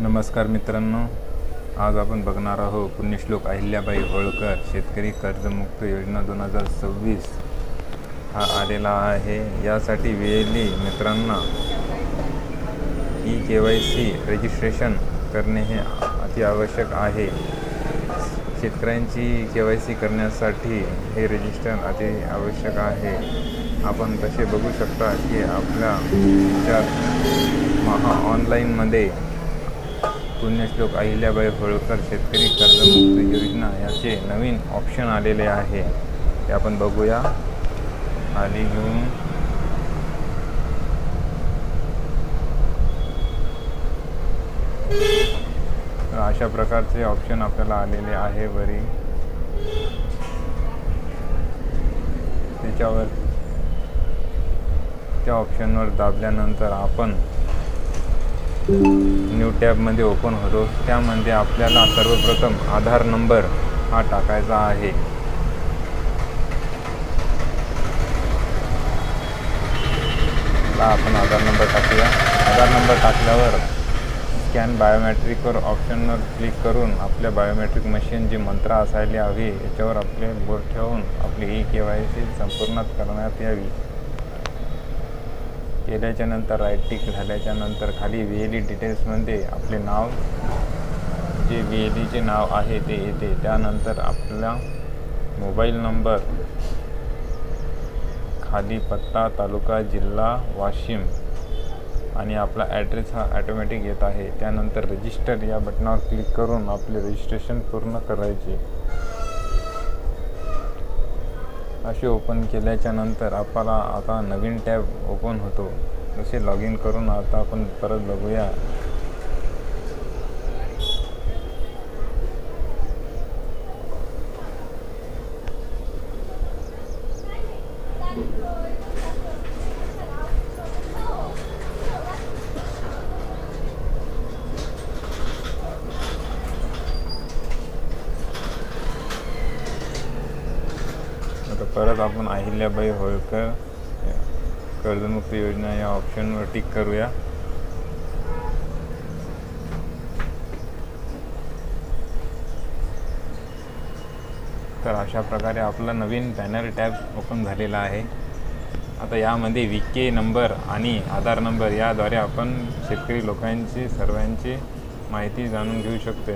नमस्कार मित्रांनो, आज आपण बघणार आहोत पुण्यश्लोक अहिल्याबाई होळकर शेतकरी कर्जमुक्त योजना 2026 हा आलेला आहे। यासाठी वेळेली मित्रांना KYC रजिस्ट्रेशन करणे हे अति आवश्यक आहे। शेतकऱ्यांची KYC करण्यासाठी हे रजिस्टर अति आवश्यक आहे। आपण तसे बघू शकता की आपल्या ऑनलाईनमध्ये पुण्यश्लोक अहिल्याबाई होळकर शेतकरी कर्जमुक्त योजना याचे नवीन ऑप्शन आलेले आहे, ते आपण बघूया। खाली घेऊन अशा प्रकारचे ऑप्शन आपल्याला आलेले आहे। वरी त्याच्यावर त्या ऑप्शनवर दाबल्यानंतर आपण न्यू टॅबमध्ये ओपन होतो। त्यामध्ये आपल्याला सर्वप्रथम आधार नंबर हा टाकायचा आहे। आपण आधार नंबर टाकूया। आधार नंबर टाकल्यावर स्कॅन बायोमेट्रिकवर ऑप्शनवर क्लिक करून आपल्या बायोमेट्रिक मशीन जी मंत्र असायला हवी याच्यावर आपले बोट ठेवून आपली KYC संपूर्ण करण्यात यावी। केल्याच्या नंतर राईट टिक झाल्याच्या नंतर खाली VLE डिटेल्समध्ये आपले नाव, जे VLEचे नाव आहे ते येते। त्यानंतर आपला मोबाईल नंबर, खाली पत्ता, तालुका, जिल्हा वाशिम आणि आपला ॲड्रेस हा ऑटोमॅटिक येत आहे। त्यानंतर रजिस्टर या बटनावर क्लिक करून आपले रजिस्ट्रेशन पूर्ण करायचे। असे ओपन केल्याच्या नंतर आपल्याला आता नवीन टॅब ओपन होतो। तसे लॉग इन करून आता आपण परत बघूया। परत आपण अहिल्याबाई होळकर कर्जमुक्त योजना या ऑप्शनवर टिक करूया। तर अशा प्रकारे आपला नवीन पॅनल टॅब ओपन झालेला आहे। आता यामध्ये VK नंबर आणि आधार नंबर याद्वारे आपण शेतकरी लोकांची सर्वांची माहिती जाणून घेऊ शकतो।